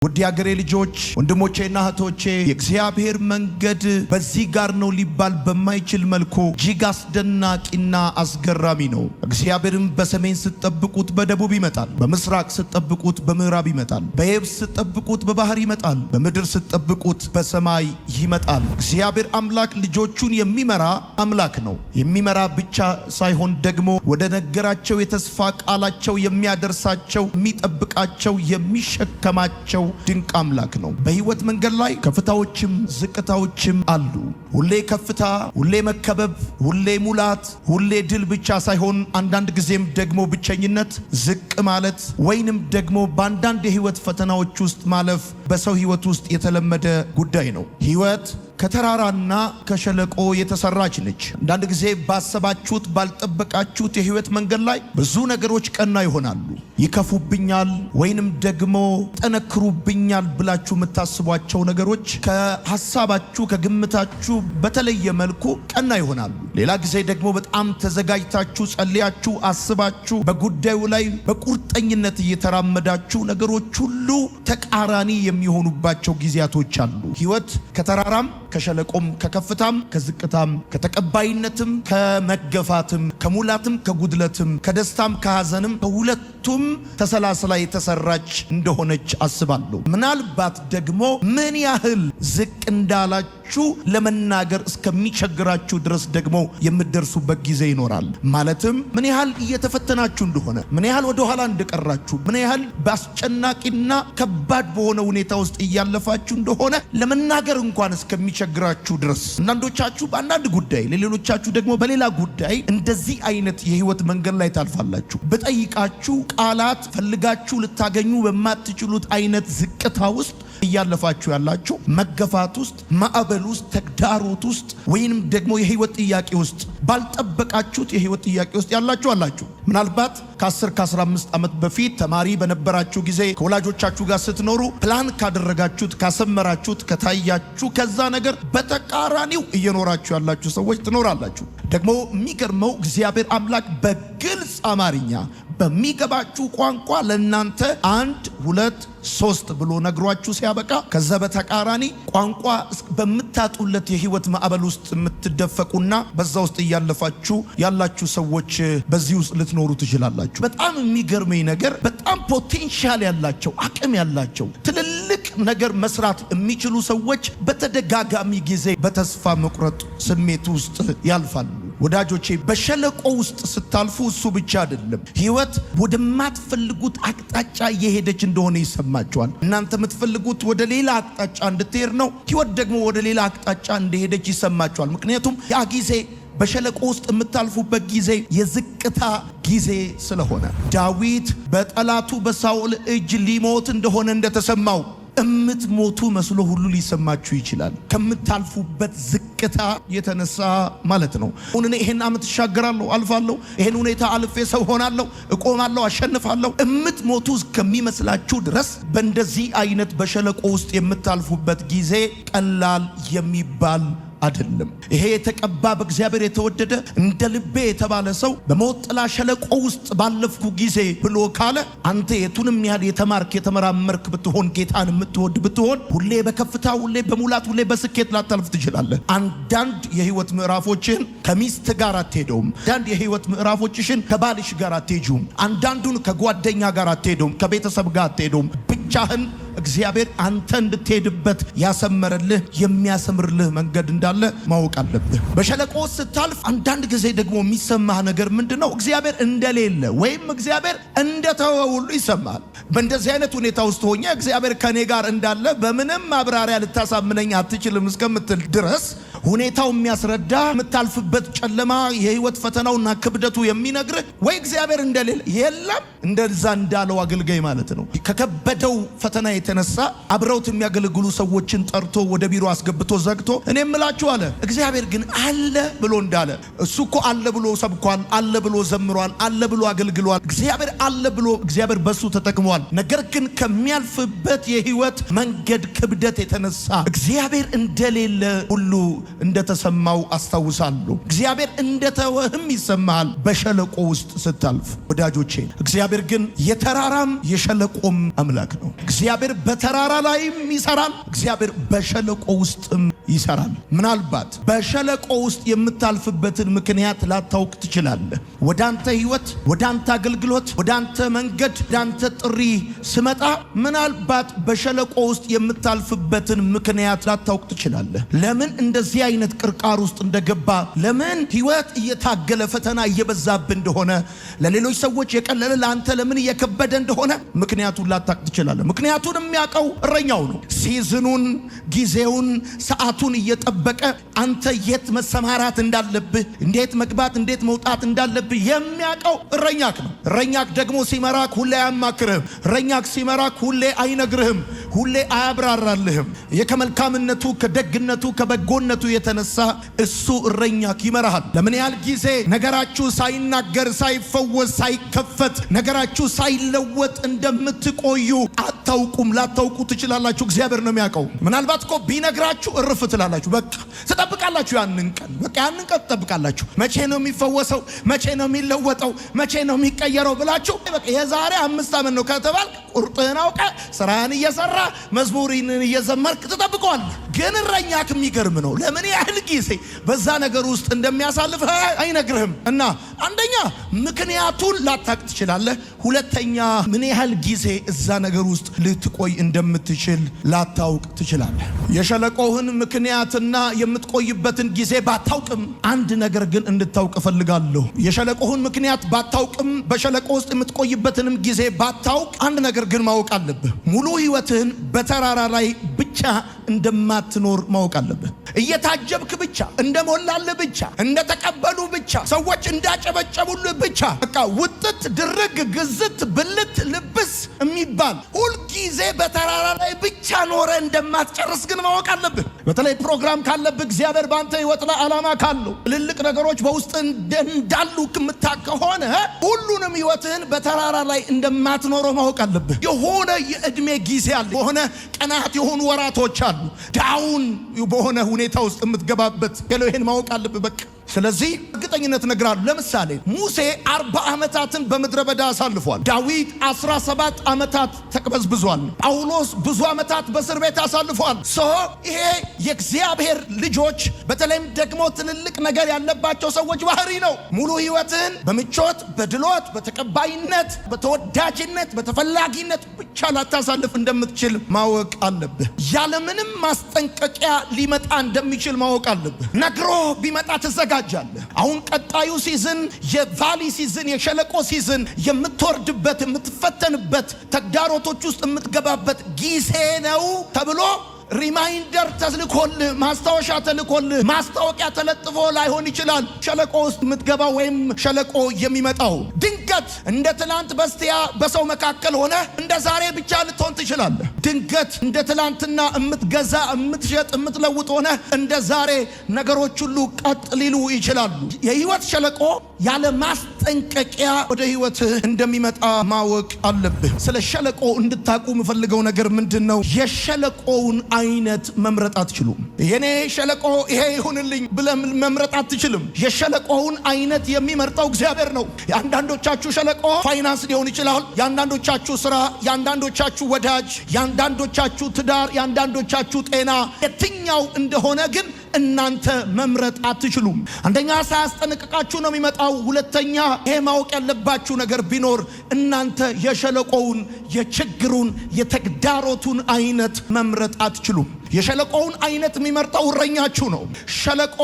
ውድ የአገሬ ልጆች ወንድሞቼና እህቶቼ የእግዚአብሔር መንገድ በዚህ ጋር ነው ሊባል በማይችል መልኩ እጅግ አስደናቂና አስገራሚ ነው። እግዚአብሔርም በሰሜን ስትጠብቁት በደቡብ ይመጣል፣ በምስራቅ ስትጠብቁት በምዕራብ ይመጣል፣ በየብስ ስትጠብቁት በባህር ይመጣል፣ በምድር ስትጠብቁት በሰማይ ይመጣል። እግዚአብሔር አምላክ ልጆቹን የሚመራ አምላክ ነው። የሚመራ ብቻ ሳይሆን ደግሞ ወደ ነገራቸው የተስፋ ቃላቸው የሚያደርሳቸው፣ የሚጠብቃቸው፣ የሚሸከማቸው ድንቅ አምላክ ነው። በህይወት መንገድ ላይ ከፍታዎችም ዝቅታዎችም አሉ። ሁሌ ከፍታ፣ ሁሌ መከበብ፣ ሁሌ ሙላት፣ ሁሌ ድል ብቻ ሳይሆን አንዳንድ ጊዜም ደግሞ ብቸኝነት፣ ዝቅ ማለት ወይንም ደግሞ በአንዳንድ የህይወት ፈተናዎች ውስጥ ማለፍ በሰው ህይወት ውስጥ የተለመደ ጉዳይ ነው። ህይወት ከተራራና ከሸለቆ የተሰራች ነች። አንዳንድ ጊዜ ባሰባችሁት ባልጠበቃችሁት የህይወት መንገድ ላይ ብዙ ነገሮች ቀና ይሆናሉ። ይከፉብኛል ወይንም ደግሞ ጠነክሩብኛል ብላችሁ የምታስቧቸው ነገሮች ከሐሳባችሁ ከግምታችሁ በተለየ መልኩ ቀና ይሆናሉ። ሌላ ጊዜ ደግሞ በጣም ተዘጋጅታችሁ ጸልያችሁ አስባችሁ በጉዳዩ ላይ በቁርጠኝነት እየተራመዳችሁ ነገሮች ሁሉ ተቃራኒ የሚሆኑባቸው ጊዜያቶች አሉ። ህይወት ከተራራም ከሸለቆም ከከፍታም ከዝቅታም ከተቀባይነትም ከመገፋትም ከሙላትም ከጉድለትም ከደስታም ከሐዘንም ከሁለቱም ተሰላስላ የተሰራች እንደሆነች አስባለሁ። ምናልባት ደግሞ ምን ያህል ዝቅ እንዳላችሁ ለመናገር እስከሚቸግራችሁ ድረስ ደግሞ የምትደርሱበት ጊዜ ይኖራል። ማለትም ምን ያህል እየተፈተናችሁ እንደሆነ፣ ምን ያህል ወደ ኋላ እንደቀራችሁ፣ ምን ያህል በአስጨናቂና ከባድ በሆነ ሁኔታ ውስጥ እያለፋችሁ እንደሆነ ለመናገር እንኳን እስከሚቸግራችሁ ድረስ አንዳንዶቻችሁ በአንዳንድ ጉዳይ፣ ለሌሎቻችሁ ደግሞ በሌላ ጉዳይ እንደዚህ አይነት የህይወት መንገድ ላይ ታልፋላችሁ። በጠይቃችሁ ቃላት ፈልጋችሁ ልታገኙ በማትችሉት አይነት ዝቅታ ውስጥ እያለፋችሁ ያላችሁ፣ መገፋት ውስጥ፣ ማዕበል ውስጥ፣ ተግዳሮት ውስጥ ወይንም ደግሞ የህይወት ጥያቄ ውስጥ ባልጠበቃችሁት የህይወት ጥያቄ ውስጥ ያላችሁ አላችሁ። ምናልባት ከ10 ከ15 ዓመት በፊት ተማሪ በነበራችሁ ጊዜ ከወላጆቻችሁ ጋር ስትኖሩ ፕላን ካደረጋችሁት፣ ካሰመራችሁት፣ ከታያችሁ ከዛ ነገር በተቃራኒው እየኖራችሁ ያላችሁ ሰዎች ትኖራላችሁ። ደግሞ የሚገርመው እግዚአብሔር አምላክ በግልጽ አማርኛ በሚገባችሁ ቋንቋ ለእናንተ 1 2 3 ብሎ ነግሯችሁ ሲያበቃ ከዛ በተቃራኒ ቋንቋ በምታጡለት የህይወት ማዕበል ውስጥ የምትደፈቁና በዛ ውስጥ እያለፋችሁ ያላችሁ ሰዎች በዚህ ውስጥ ልትኖሩ ትችላላችሁ። በጣም የሚገርመኝ ነገር በጣም ፖቴንሻል ያላቸው አቅም ያላቸው ትልልቅ ነገር መስራት የሚችሉ ሰዎች በተደጋጋሚ ጊዜ በተስፋ መቁረጥ ስሜት ውስጥ ያልፋሉ። ወዳጆቼ በሸለቆ ውስጥ ስታልፉ እሱ ብቻ አይደለም፣ ህይወት ወደማትፈልጉት አቅጣጫ እየሄደች እንደሆነ ይሰማችኋል። እናንተ የምትፈልጉት ወደ ሌላ አቅጣጫ እንድትሄድ ነው፣ ህይወት ደግሞ ወደ ሌላ አቅጣጫ እንደሄደች ይሰማችኋል። ምክንያቱም ያ ጊዜ በሸለቆ ውስጥ የምታልፉበት ጊዜ የዝቅታ ጊዜ ስለሆነ ዳዊት በጠላቱ በሳኦል እጅ ሊሞት እንደሆነ እንደተሰማው እምትሞቱ መስሎ ሁሉ ሊሰማችሁ ይችላል። ከምታልፉበት ዝቅታ የተነሳ ማለት ነው። አሁን እኔ ይሄን ዓመት እሻገራለሁ፣ አልፋለሁ፣ ይሄን ሁኔታ አልፌ ሰው ሆናለሁ፣ እቆማለሁ፣ አሸንፋለሁ እስከሚመስላችሁ እስከሚመስላችሁ ድረስ በእንደዚህ አይነት በሸለቆ ውስጥ የምታልፉበት ጊዜ ቀላል የሚባል አይደለም። ይሄ የተቀባ በእግዚአብሔር የተወደደ እንደ ልቤ የተባለ ሰው በሞት ጥላ ሸለቆ ውስጥ ባለፍኩ ጊዜ ብሎ ካለ አንተ የቱንም ያህል የተማርክ የተመራመርክ ብትሆን፣ ጌታን የምትወድ ብትሆን ሁሌ በከፍታ ሁሌ በሙላት ሁሌ በስኬት ላታልፍ ትችላለህ። አንዳንድ የህይወት ምዕራፎችን ከሚስት ጋር አትሄደውም። አንዳንድ የህይወት ምዕራፎችሽን ከባልሽ ጋር አትሄጂውም። አንዳንዱን ከጓደኛ ጋር አትሄደውም፣ ከቤተሰብ ጋር አትሄደውም። ብቻህን እግዚአብሔር አንተ እንድትሄድበት ያሰመረልህ የሚያሰምርልህ መንገድ እንዳለ ማወቅ አለብህ። በሸለቆ ስታልፍ አንዳንድ ጊዜ ደግሞ የሚሰማህ ነገር ምንድነው? እግዚአብሔር እንደሌለ ወይም እግዚአብሔር እንደተወ ሁሉ ይሰማል። በእንደዚህ አይነት ሁኔታ ውስጥ ሆኜ እግዚአብሔር ከኔ ጋር እንዳለ በምንም ማብራሪያ ልታሳምነኝ አትችልም እስከምትል ድረስ ሁኔታው የሚያስረዳ የምታልፍበት ጨለማ የህይወት ፈተናውና ክብደቱ የሚነግርህ ወይ እግዚአብሔር እንደሌለ የለም። እንደዛ እንዳለው አገልጋይ ማለት ነው። ከከበደው ፈተና የተነሳ አብረውት የሚያገለግሉ ሰዎችን ጠርቶ ወደ ቢሮ አስገብቶ ዘግቶ እኔ እምላችሁ አለ እግዚአብሔር ግን አለ ብሎ እንዳለ እሱ እኮ አለ ብሎ ሰብኳል፣ አለ ብሎ ዘምሯል፣ አለ ብሎ አገልግሏል። እግዚአብሔር አለ ብሎ እግዚአብሔር በሱ ተጠቅሟል። ነገር ግን ከሚያልፍበት የህይወት መንገድ ክብደት የተነሳ እግዚአብሔር እንደሌለ ሁሉ እንደተሰማው አስታውሳለሁ። እግዚአብሔር እንደተወህም ይሰማል በሸለቆ ውስጥ ስታልፍ። ወዳጆቼ እግዚአብሔር ግን የተራራም የሸለቆም አምላክ ነው። እግዚአብሔር በተራራ ላይም ይሰራል፣ እግዚአብሔር በሸለቆ ውስጥም ይሰራል። ምናልባት በሸለቆ ውስጥ የምታልፍበትን ምክንያት ላታውቅ ትችላለህ። ወዳንተ ህይወት፣ ወዳንተ አገልግሎት፣ ወዳንተ መንገድ፣ ወዳንተ ጥሪ ስመጣ ምናልባት በሸለቆ ውስጥ የምታልፍበትን ምክንያት ላታውቅ ትችላለህ። ለምን እንደዚህ አይነት ቅርቃር ውስጥ እንደገባ፣ ለምን ህይወት እየታገለ ፈተና እየበዛብህ እንደሆነ፣ ለሌሎች ሰዎች የቀለለ ለአንተ ለምን እየከበደ እንደሆነ ምክንያቱን ላታውቅ ትችላለህ። ምክንያቱን የሚያውቀው እረኛው ነው። ሲዝኑን፣ ጊዜውን፣ ሰዓቱን እየጠበቀ አንተ የት መሰማራት እንዳለብህ፣ እንዴት መግባት እንዴት መውጣት እንዳለብህ የሚያውቀው እረኛክ ነው። እረኛክ ደግሞ ሲመራክ ሁሌ አያማክርህም። እረኛክ ሲመራክ ሁሌ አይነግርህም፣ ሁሌ አያብራራልህም። ከመልካምነቱ ከደግነቱ ከበጎነቱ የተነሳ እሱ እረኛክ ይመራሃል። ለምን ያህል ጊዜ ነገራችሁ ሳይናገር ሳይፈወስ ሳይከፈት ነገራችሁ ሳይለወጥ እንደምትቆዩ አታውቁም። ላታውቁ ትችላላችሁ። እግዚአብሔር ነው የሚያውቀው። ምናልባት እኮ ቢነግራችሁ እርፍ ትላላችሁ። በቃ ትጠብቃላችሁ። ያንን ቀን በቃ ያንን ቀን ትጠብቃላችሁ። መቼ ነው የሚፈወሰው? መቼ ነው የሚለወጠው? መቼ ነው የሚቀየረው ብላችሁ በቃ የዛሬ 5 ዓመት ነው ከተባል ቁርጥህን አውቀ ስራህን እየሰራ መዝሙርን እየዘመርክ ትጠብቀዋለህ። ግን እረኛክ የሚገርም ነው። ለምን ያህል ጊዜ በዛ ነገር ውስጥ እንደሚያሳልፍ አይነግርህም። እና አንደኛ ምክንያቱን ላታውቅ ትችላለህ። ሁለተኛ ምን ያህል ጊዜ እዛ ነገር ውስጥ ልትቆይ እንደምትችል ላታውቅ ትችላለህ። የሸለቆህን ምክንያትና የምትቆይበትን ጊዜ ባታውቅም አንድ ነገር ግን እንድታውቅ እፈልጋለሁ። የሸለቆህን ምክንያት ባታውቅም በሸለቆ ውስጥ የምትቆይበትንም ጊዜ ባታውቅ አንድ ነገር ግን ማወቅ አለብህ። ሙሉ ህይወትህን በተራራ ላይ ብቻ እንደማትኖር ማወቅ አለብህ። እየታጀብክ ብቻ፣ እንደሞላልህ ብቻ፣ እንደተቀበሉ ብቻ፣ ሰዎች እንዳጨበጨቡልህ ብቻ በቃ ውጥት ድርግ ግዝት ብልት ልብስ የሚባል ሁልጊዜ በተራራ ላይ ብቻ ኖረ እንደማትጨርስ ግን ማወቅ አለብህ። በተለይ ፕሮግራም ካለብህ እግዚአብሔር በአንተ ህይወት ላይ ዓላማ ካለው ትልልቅ ነገሮች በውስጥ እንዳሉ ከምታውቅ ከሆነ ሁሉንም ህይወትህን በተራራ ላይ እንደማትኖረው ማወቅ አለብህ። የሆነ የእድሜ ጊዜ አለ፣ የሆነ ቀናት፣ የሆኑ ወራቶች አሉ ዳውን በሆነ ሁኔታ ውስጥ የምትገባበት። ይሄን ማወቅ አለብህ በቃ። ስለዚህ እርግጠኝነት እነግራለሁ። ለምሳሌ ሙሴ 40 ዓመታትን በምድረ በዳ አሳልፏል። ዳዊት 17 ዓመታት ተቅበዝብዟል። ጳውሎስ ብዙ ዓመታት በእስር ቤት አሳልፏል። ይሄ የእግዚአብሔር ልጆች በተለይም ደግሞ ትልልቅ ነገር ያለባቸው ሰዎች ባህሪ ነው። ሙሉ ህይወትን በምቾት በድሎት በተቀባይነት በተወዳጅነት በተፈላጊነት ብቻ ላታሳልፍ እንደምትችል ማወቅ አለብህ። ያለምንም ማስጠንቀቂያ ሊመጣ እንደሚችል ማወቅ አለብህ። ነግሮ ቢመጣ ተዘጋ። አሁን ቀጣዩ ሲዝን የቫሊ ሲዝን የሸለቆ ሲዝን የምትወርድበት የምትፈተንበት ተግዳሮቶች ውስጥ የምትገባበት ጊዜ ነው ተብሎ ሪማይንደር ተልኮልህ ማስታወሻ ተልኮልህ ማስታወቂያ ተለጥፎ ላይሆን ይችላል። ሸለቆ ውስጥ የምትገባው ወይም ሸለቆ የሚመጣው ድንገት እንደ ትላንት በስቲያ በሰው መካከል ሆነ እንደ ዛሬ ብቻ ልትሆን ትችላለህ። ድንገት እንደ ትላንትና የምትገዛ የምትሸጥ የምትለውጥ ሆነ እንደ ዛሬ ነገሮች ሁሉ ቀጥ ሊሉ ይችላሉ። የህይወት ሸለቆ ያለ ማስጠንቀቂያ ወደ ህይወትህ እንደሚመጣ ማወቅ አለብህ። ስለ ሸለቆ እንድታቁ የምፈልገው ነገር ምንድን ነው? የሸለቆውን አይነት መምረጥ አትችሉም። የኔ ሸለቆ ይሄ ይሁንልኝ ብለህ መምረጥ አትችልም። የሸለቆውን አይነት የሚመርጠው እግዚአብሔር ነው። የአንዳንዶቻችሁ ሸለቆ ፋይናንስ ሊሆን ይችላል። የአንዳንዶቻችሁ ስራ፣ የአንዳንዶቻችሁ ወዳጅ፣ የአንዳንዶቻችሁ ትዳር፣ የአንዳንዶቻችሁ ጤና የትኛው እንደሆነ ግን እናንተ መምረጥ አትችሉም። አንደኛ ሳያስጠነቅቃችሁ ነው የሚመጣው። ሁለተኛ ይሄ ማወቅ ያለባችሁ ነገር ቢኖር እናንተ የሸለቆውን የችግሩን የተግዳሮቱን አይነት መምረጥ አትችሉም። የሸለቆውን አይነት የሚመርጠው እረኛችሁ ነው። ሸለቆ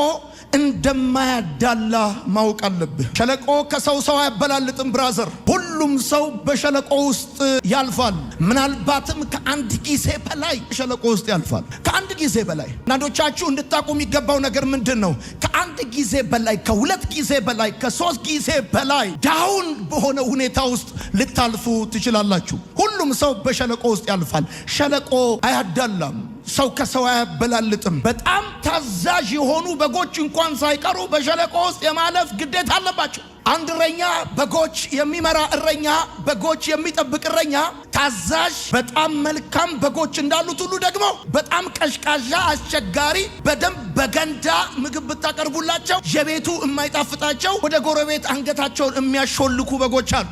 እንደማያዳላ ማወቅ አለብህ። ሸለቆ ከሰው አያበላልጥም ብራዘር። ሁሉም ሰው በሸለቆ ውስጥ ያልፋል። ምናልባትም ከአንድ ጊዜ በላይ ሸለቆ ውስጥ ያልፋል። ከአንድ ጊዜ በላይ። አንዳንዶቻችሁ እንድታቁ የሚገባው ነገር ምንድን ነው? ከአንድ ጊዜ በላይ፣ ከሁለት ጊዜ በላይ፣ ከ3 ጊዜ በላይ ዳውን በሆነ ሁኔታ ውስጥ ልታልፉ ትችላላችሁ። ሁሉም ሰው በሸለቆ ውስጥ ያልፋል። ሸለቆ አያዳላም። ሰው ከሰው አያበላልጥም። በጣም ታዛዥ የሆኑ በጎች እንኳን ሳይቀሩ በሸለቆ ውስጥ የማለፍ ግዴታ አለባቸው። አንድ እረኛ በጎች የሚመራ እረኛ፣ በጎች የሚጠብቅ እረኛ ታዛዥ፣ በጣም መልካም በጎች እንዳሉት ሁሉ ደግሞ በጣም ቀሽቃዣ፣ አስቸጋሪ፣ በደንብ በገንዳ ምግብ ብታቀርቡላቸው የቤቱ የማይጣፍጣቸው ወደ ጎረቤት አንገታቸውን የሚያሾልኩ በጎች አሉ።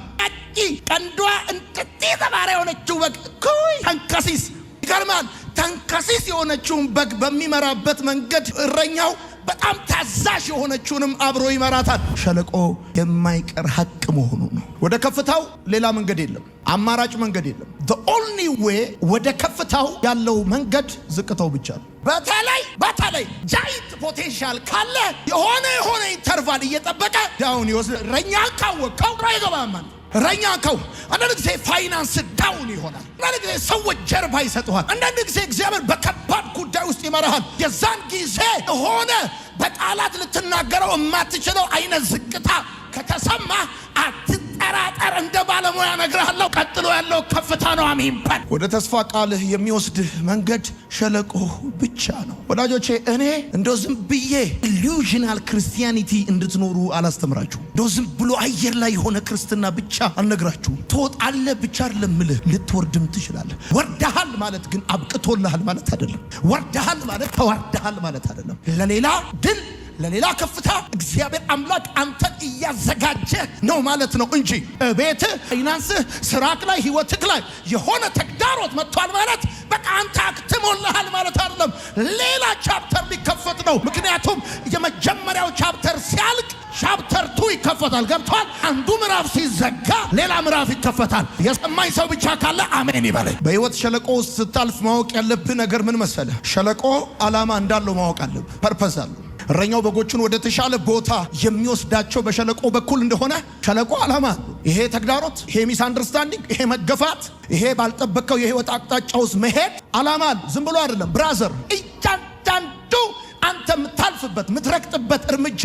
ቀንዷ እንጥጤ ተባረ የሆነችው በግ ተንከሲስ ይገርማል። ተንከሲስ የሆነችውን በግ በሚመራበት መንገድ እረኛው በጣም ታዛዥ የሆነችውንም አብሮ ይመራታል። ሸለቆ የማይቀር ሀቅ መሆኑ ነው። ወደ ከፍታው ሌላ መንገድ የለም፣ አማራጭ መንገድ የለም። the only way ወደ ከፍታው ያለው መንገድ ዝቅታው ብቻ ነው። በተለይ ጃይንት ፖቴንሻል ካለ የሆነ ኢንተርቫል እየጠበቀ ዳውን ይወስድ። እረኛ ካወቀው ግራ ይገባማል። እረኛ ካው አንዳንድ ጊዜ ፋይናንስ ዳውን ይሆናል። አንዳንድ ጊዜ ሰዎች ጀርባ ይሰጡሃል። አንዳንድ ጊዜ እግዚአብሔር በከባድ ጉዳይ ውስጥ ይመራሃል። የዛን ጊዜ የሆነ በቃላት ልትናገረው የማትችለው አይነት ዝቅታ ከተሰማ አትጠራጠር፣ እንደ ባለሙያ እነግርሃለሁ፣ ቀጥሎ ያለው ከፍታ ነው። አሜን በል። ወደ ተስፋ ቃልህ የሚወስድህ መንገድ ሸለቆ ብቻ ነው። ወዳጆቼ እኔ እንደው ዝም ብዬ ኢሉዥናል ክርስቲያኒቲ እንድትኖሩ አላስተምራችሁም። እንደው ዝም ብሎ አየር ላይ የሆነ ክርስትና ብቻ አልነግራችሁም። ትወጣለህ ብቻ አይደለም እልህ፣ ልትወርድም ትችላለህ። ወርደሃል ማለት ግን አብቅቶልሃል ማለት አይደለም። ወርደሃል ማለት ተዋርደሃል ማለት አይደለም። ለሌላ ድል ለሌላ ከፍታ እግዚአብሔር አምላክ አንተን እያዘጋጀ ነው ማለት ነው እንጂ ቤትህ፣ ፋይናንስህ፣ ስራክ ላይ፣ ህይወትክ ላይ የሆነ ተግዳሮት መጥቷል ማለት በቃ አንተ አክትሞልሃል ማለት አይደለም። ሌላ ቻፕተር ሊከፈት ነው። ምክንያቱም የመጀመሪያው ቻፕተር ሲያልቅ ቻፕተር 2 ይከፈታል። ገብቷል? አንዱ ምዕራፍ ሲዘጋ ሌላ ምዕራፍ ይከፈታል። የሰማኝ ሰው ብቻ ካለ አሜን ይበል። በህይወት ሸለቆ ውስጥ ስታልፍ ማወቅ ያለብህ ነገር ምን መሰለህ? ሸለቆ ዓላማ እንዳለው ማወቅ አለብህ። ፐርፐዝ አለው። እረኛው በጎቹን ወደ ተሻለ ቦታ የሚወስዳቸው በሸለቆ በኩል እንደሆነ ሸለቆ ዓላማ አለው። ይሄ ተግዳሮት፣ ይሄ ሚስ አንደርስታንዲንግ፣ ይሄ መገፋት፣ ይሄ ባልጠበቀው የህይወት አቅጣጫ ውስጥ መሄድ ዓላማ አለው። ዝም ብሎ አይደለም ብራዘር። እያንዳንዱ አንተ የምታልፍበት የምትረግጥበት እርምጃ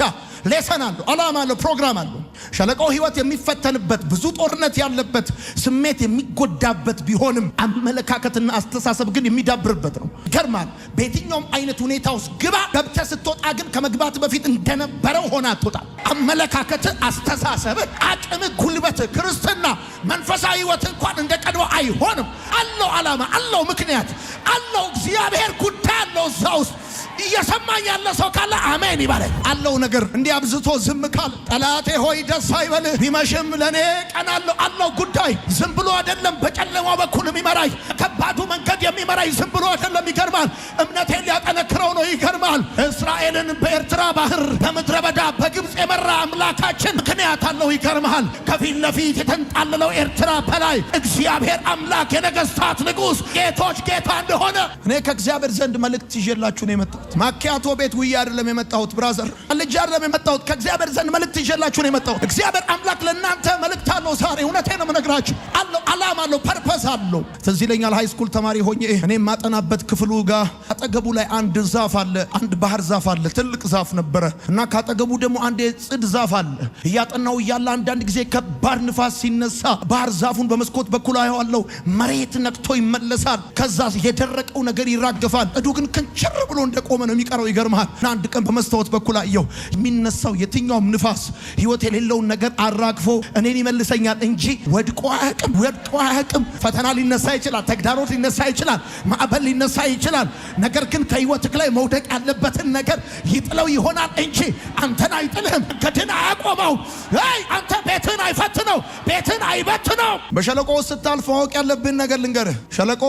ሌሰን አለው፣ ዓላማ አለው፣ ፕሮግራም አለው። ሸለቆ ህይወት የሚፈተንበት ብዙ ጦርነት ያለበት ስሜት የሚጎዳበት ቢሆንም አመለካከትና አስተሳሰብ ግን የሚዳብርበት ነው። ይገርማል። በየትኛውም አይነት ሁኔታ ውስጥ ግባ፣ ገብተህ ስትወጣ ግን ከመግባት በፊት እንደነበረው ሆነ አትወጣ። አመለካከት፣ አስተሳሰብ፣ አቅም፣ ጉልበት፣ ክርስትና መንፈሳዊ ህይወት እንኳን እንደ ቀድሞ አይሆንም። አለው ዓላማ፣ አለው ምክንያት፣ አለው እግዚአብሔር ጉዳይ አለው እዛ ውስጥ። እየሰማኝ ያለ ሰው ካለ አሜን ይባላል። አለው ነገር እንዲህ አብዝቶ ዝም ካል ጠላቴ ሆይ ደስ አይበልህ፣ ቢመሽም ለኔ ቀን አለው ጉዳይ። ዝም ብሎ አይደለም በጨለማው በኩል የሚመራኝ፣ ከባዱ መንገድ የሚመራኝ ዝም ብሎ አይደለም። ይገርማል። እምነቴን ሊያጠነክረው ነው። ይገርማል። እስራኤልን በኤርትራ ባህር በምድረ በዳ በግብፅ የመራ አምላካችን ምክንያት አለው። ይገርማል። ከፊት ለፊት የተንጣለለው ኤርትራ በላይ እግዚአብሔር አምላክ የነገስታት ንጉሥ ጌቶች ጌታ እንደሆነ እኔ ከእግዚአብሔር ዘንድ መልእክት ይዤላችሁ ነው የመጣሁት። ማኪያቶ ቤት ውዬ አይደለም የመጣሁት ብራዘር፣ ልጅ አይደለም የመጣሁት። ከእግዚአብሔር ዘንድ መልእክት ይዤላችሁ ነው የመጣሁት። እግዚአብሔር አምላክ ለእናንተ መልእክት አለው ዛሬ። እውነቴን ነው የምነግራችሁ። አለው ዓላማ አለው፣ ፐርፐዝ አለው። ትዝ ይለኛል ሃይ ስኩል ተማሪ ሆኜ እኔ የማጠናበት ክፍሉ ጋር አጠገቡ ላይ አንድ ዛፍ አለ፣ አንድ ባህር ዛፍ አለ። ትልቅ ዛፍ ነበረ እና ካጠገቡ ደግሞ አንድ የጽድ ዛፍ አለ። እያጠናው እያለ አንዳንድ ጊዜ ከባድ ንፋስ ሲነሳ ባህር ዛፉን በመስኮት በኩል አየዋለሁ። መሬት ነክቶ ይመለሳል። ከዛ የደረቀው ነገር ይራገፋል። እዱ ግን ክንችር ብሎ እንደቆመ ነው የሚቀረው። ይገርማል። እና አንድ ቀን በመስታወት በኩል አየሁ። የሚነሳው የትኛውም ንፋስ ህይወት የሌለውን ነገር አራግፎ እኔን ይመልሰኛል እንጂ ወድቆ አያውቅም። ፈተና ሊነሳ ይችላል፣ ተግዳሮት ሊነሳ ይችላል፣ ማዕበል ሊነሳ ይችላል። ነገር ግን ከህይወትክ ላይ መውደቅ ያለበትን ነገር ይጥለው ይሆናል እንጂ አንተን አይጥልህም። መንገድን አያቆመው። አንተ ቤትን አይፈትነው፣ ቤትን አይበትነው። በሸለቆ ውስጥ ስታልፍ ማወቅ ያለብን ነገር ልንገርህ። ሸለቆ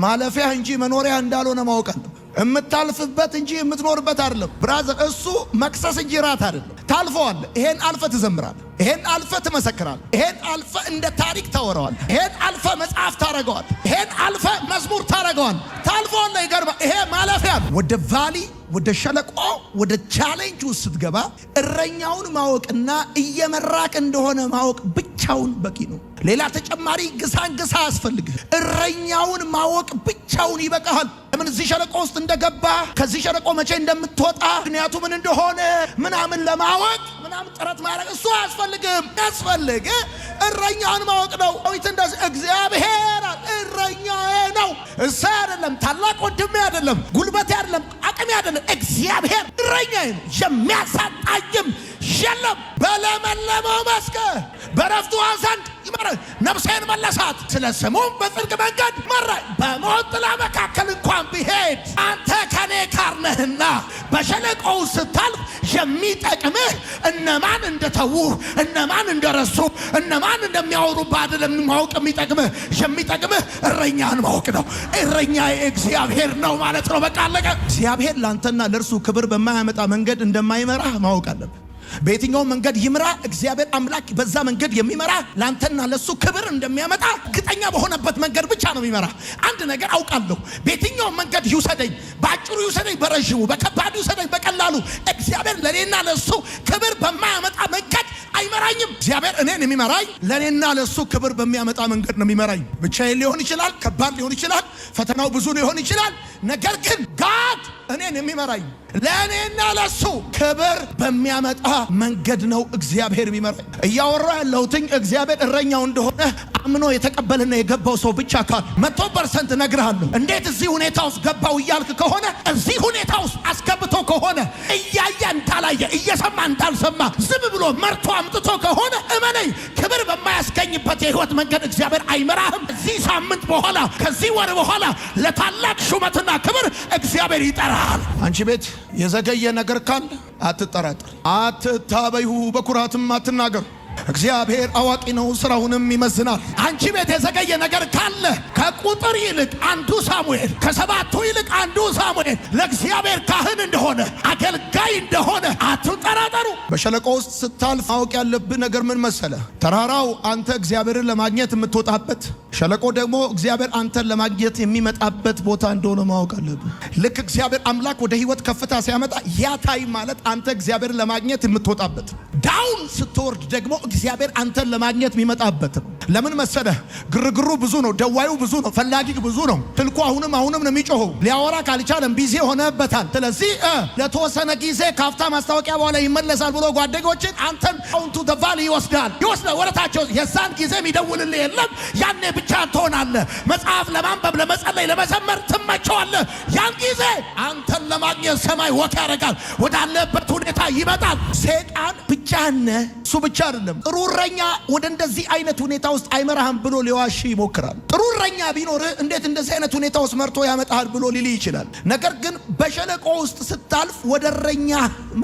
ማለፊያ እንጂ መኖሪያ እንዳልሆነ ማወቅ አለብህ። የምታልፍበት እንጂ የምትኖርበት አይደለም ብራዘር። እሱ መክሰስ እንጂ ራት አይደለም። ታልፈዋለህ። ይሄን አልፈ ትዘምራለህ። ይሄን አልፈ ትመሰክራለህ። ይሄን አልፈ እንደ ታሪክ ታወራዋለህ። ይሄን አልፈ መጽሐፍ ታረጋዋለህ። ይሄን አልፈ መዝሙር ታረጋዋለህ። ታልፈዋለህ። ይገርማል። ይሄ ማለፊያ ወደ ቫሊ፣ ወደ ሸለቆ፣ ወደ ቻሌንጅ ውስጥ ስትገባ እረኛውን ማወቅና እየመራቅ እንደሆነ ማወቅ ብቻውን በቂ ነው። ሌላ ተጨማሪ ግሳንግሳ አያስፈልግህ። እረኛውን ማወቅ ብቻውን ይበቃሃል። ለምን እዚህ ሸለቆ ውስጥ እንደገባ፣ ከዚህ ሸለቆ መቼ እንደምትወጣ፣ ምክንያቱ ምን እንደሆነ ምናምን ለማወቅ ምናምን ጥረት ማድረግ እሱ አያስፈልግም። ያስፈልግ እረኛውን ማወቅ ነው። እንደዚህ እግዚአብሔር እረኛዬ ነው። እሳ አይደለም፣ ታላቅ ወንድሜ አይደለም፣ ጉልበቴ አይደለም፣ አቅሜ አይደለም። እግዚአብሔር እረኛዬ ነው። የሚያሳጣኝም የለም። በለመለመው መስክ በረፍቱ ዘንድ ይመራኝ። ነፍሴን መለሳት፣ ስለ ስሙም በጽድቅ መንገድ መራኝ። በሞት ጥላ መካከል እንኳን ብሄድ አንተ ከኔ ጋር ነህና። በሸለቆው ስታልፍ የሚጠቅምህ እነማን እንደተውህ፣ እነማን እንደረሱ፣ እነማን እንደሚያወሩብህ አይደለም ማወቅ የሚጠቅምህ እረኛን ማወቅ ነው። እረኛ እግዚአብሔር ነው ማለት ነው። በቃ አለቀ። እግዚአብሔር ላንተና ለእርሱ ክብር በማያመጣ መንገድ እንደማይመራህ ማወቅ አለብህ። በየትኛው መንገድ ይምራ እግዚአብሔር አምላክ በዛ መንገድ የሚመራ ላንተና ለሱ ክብር እንደሚያመጣ እርግጠኛ በሆነበት መንገድ ብቻ ነው የሚመራ። አንድ ነገር አውቃለሁ፣ በየትኛው መንገድ ይውሰደኝ፣ በአጭሩ ይውሰደኝ፣ በረዥሙ፣ በከባዱ ይውሰደኝ፣ በቀላሉ እግዚአብሔር ለኔና ለሱ ክብር በማያመጣ መንገድ አይመራኝም። እግዚአብሔር እኔን የሚመራኝ ለኔና ለሱ ክብር በሚያመጣ መንገድ ነው የሚመራኝ። ብቻዬን ሊሆን ይችላል፣ ከባድ ሊሆን ይችላል፣ ፈተናው ብዙ ሊሆን ይችላል። ነገር ግን ጋድ እኔን የሚመራኝ ለኔና ለሱ ክብር በሚያመጣ መንገድ ነው እግዚአብሔር የሚመራኝ። እያወራ ያለሁትኝ እግዚአብሔር እረኛው እንደሆነ አምኖ የተቀበልና የገባው ሰው ብቻ ካል 100% ነግርሃለሁ። እንዴት እዚህ ሁኔታ ውስጥ ገባው እያልክ ከሆነ እዚህ ሁኔታ ውስጥ አስገብቶ ከሆነ እያየ እንዳላየ እየሰማ እንዳልሰማ ዝም ብሎ መርቶ አምጥቶ ከሆነ እመነኝ ክብር በማያስገኝበት የህይወት መንገድ እግዚአብሔር አይመራህም። ከዚህ ሳምንት በኋላ ከዚህ ወር በኋላ ለታላቅ ሹመትና ክብር እግዚአብሔር ይጠራል። አንቺ ቤት የዘገየ ነገር ካለ አትጠራጠር፣ አትታበዩ፣ በኩራትም አትናገር። እግዚአብሔር አዋቂ ነው፣ ስራውንም ይመዝናል። አንቺ ቤት የዘገየ ነገር ካለ ከቁጥር ይልቅ አንዱ ሳሙኤል፣ ከሰባቱ ይልቅ አንዱ ሳሙኤል ለእግዚአብሔር ካህን እንደሆነ አገልጋይ እንደሆነ አትጠራጠሩ። በሸለቆ ውስጥ ስታልፍ ማወቅ ያለብህ ነገር ምን መሰለ? ተራራው አንተ እግዚአብሔርን ለማግኘት የምትወጣበት፣ ሸለቆ ደግሞ እግዚአብሔር አንተን ለማግኘት የሚመጣበት ቦታ እንደሆነ ማወቅ አለብህ። ልክ እግዚአብሔር አምላክ ወደ ህይወት ከፍታ ሲያመጣ ያ ታይም ማለት አንተ እግዚአብሔርን ለማግኘት የምትወጣበት፣ ዳውን ስትወርድ ደግሞ እግዚአብሔር አንተን ለማግኘት የሚመጣበት ነው። ለምን መሰለህ? ግርግሩ ብዙ ነው፣ ደዋዩ ብዙ ነው፣ ፈላጊ ብዙ ነው። ትልቁ አሁንም ነው የሚጮኸው። ሊያወራ ካልቻለም ቢዚ ሆነበታል። ስለዚህ ለተወሰነ ጊዜ ካፍታ ማስታወቂያ በኋላ ይመለሳል ብሎ ጓደኞችን አንተን አውንቱ ደቫል ይወስዳል ወረታቸው። የዛን ጊዜ የሚደውልልህ የለም። ያኔ ብቻ ትሆናለህ። መጽሐፍ ለማንበብ ለመጸለይ ለመዘመር ትመቸዋለህ። ያን ጊዜ አንተን ለማግኘት ሰማይ ወክ ያደርጋል፣ ወዳለበት ሁኔታ ይመጣል። ሰይጣን ብቻህን እሱ ብቻ አይደለም። ጥሩ እረኛ ወደ እንደዚህ አይነት ሁኔታ ውስጥ አይመራህም ብሎ ሊዋሽ ይሞክራል። ጥሩ እረኛ ቢኖር እንዴት እንደዚህ አይነት ሁኔታ ውስጥ መርቶ ያመጣሃል ብሎ ሊል ይችላል። ነገር ግን በሸለቆ ውስጥ ስታልፍ ወደ እረኛ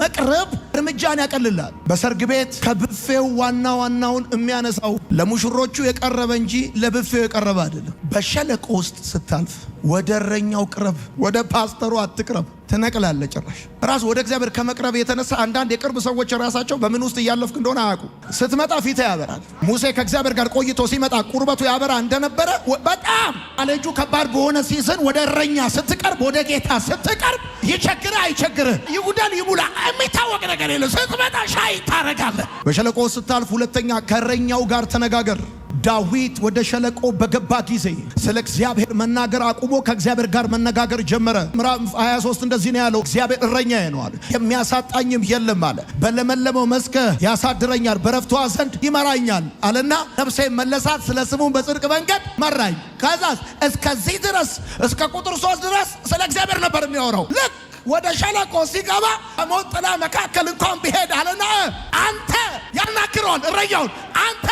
መቅረብ እርምጃን ያቀልላል። በሰርግ ቤት ከብፌው ዋናውን የሚያነሳው ለሙሽሮቹ የቀረበ እንጂ ለብፌው የቀረበ አይደለም። በሸለቆ ውስጥ ስታልፍ ወደ እረኛው ቅረብ፣ ወደ ፓስተሩ አትቅረብ። ትነቅላለህ። ጭራሽ ራስ ወደ እግዚአብሔር ከመቅረብ የተነሳ አንዳንድ የቅርብ ሰዎች ራሳቸው በምን ውስጥ እያለፍክ እንደሆነ አያውቁ። ስትመጣ ፊት ያበራል። ሙሴ ከእግዚአብሔር ጋር ቆይቶ ሲመጣ ቁርበቱ ያበራ እንደነበረ በጣም አለጁ ከባድ በሆነ ሲዝን ወደ እረኛ ስትቀርብ፣ ወደ ጌታ ስትቀርብ ይቸግርህ አይቸግርህ፣ ይጉደል ይሙላ የሚታወቅ ነገር የለም። ስትመጣ ሻይ ታረጋለህ። በሸለቆ ስታልፍ ሁለተኛ ከእረኛው ጋር ተነጋገር። ዳዊት ወደ ሸለቆ በገባ ጊዜ ስለ እግዚአብሔር መናገር አቁሞ ከእግዚአብሔር ጋር መነጋገር ጀመረ። ምዕራፍ 23 እንደዚህ ነው ያለው፣ እግዚአብሔር እረኛዬ ነው አለ፣ የሚያሳጣኝም የለም አለ። በለመለመው መስክ ያሳድረኛል፣ በረፍቷ ዘንድ ይመራኛል አለና ነፍሴ መለሳት፣ ስለ ስሙም በጽድቅ መንገድ መራኝ። ከዛስ እስከዚህ ድረስ እስከ ቁጥር 3 ድረስ ስለ እግዚአብሔር ነበር የሚያወራው። ልክ ወደ ሸለቆ ሲገባ በሞት ጥላ መካከል እንኳን ቢሄድ አለና አንተ ያናግረዋል እረኛውን፣ አንተ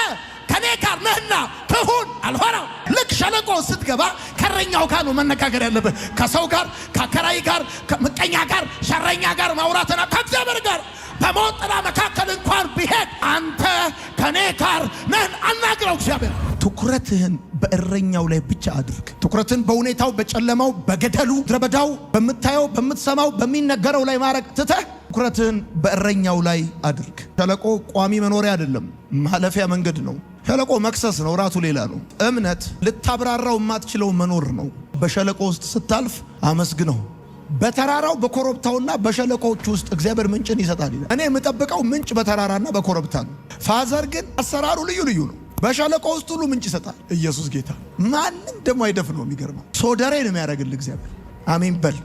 ከኔ ጋር ነህና ትሁን አልሆነው። ልክ ሸለቆ ስትገባ ከእረኛው ጋር ነው መነጋገር ያለብህ። ከሰው ጋር፣ ከከራይ ጋር፣ ከምቀኛ ጋር፣ ሸረኛ ጋር ማውራትና ከእግዚአብሔር ጋር። በሞት ጥላ መካከል እንኳን ቢሄድ አንተ ከኔ ጋር ነህን አናግረው። እግዚአብሔር ትኩረትህን በእረኛው ላይ ብቻ አድርግ። ትኩረትን በሁኔታው፣ በጨለማው፣ በገደሉ፣ ድረበዳው፣ በምታየው፣ በምትሰማው፣ በሚነገረው ላይ ማድረግ ትተህ ትኩረትህን በእረኛው ላይ አድርግ። ሸለቆ ቋሚ መኖሪያ አይደለም፣ ማለፊያ መንገድ ነው። ሸለቆ መክሰስ ነው፣ ራቱ ሌላ ነው። እምነት ልታብራራው የማትችለው መኖር ነው። በሸለቆ ውስጥ ስታልፍ አመስግነው። በተራራው በኮረብታውና በሸለቆዎች ውስጥ እግዚአብሔር ምንጭን ይሰጣል ይላል። እኔ የምጠብቀው ምንጭ በተራራና በኮረብታ ነው። ፋዘር ግን አሰራሩ ልዩ ነው። በሸለቆ ውስጥ ሁሉ ምንጭ ይሰጣል። ኢየሱስ ጌታ። ማንም ደግሞ አይደፍነው። የሚገርመው ሶደሬ ነው የሚያደርግልህ እግዚአብሔር። አሜን በል።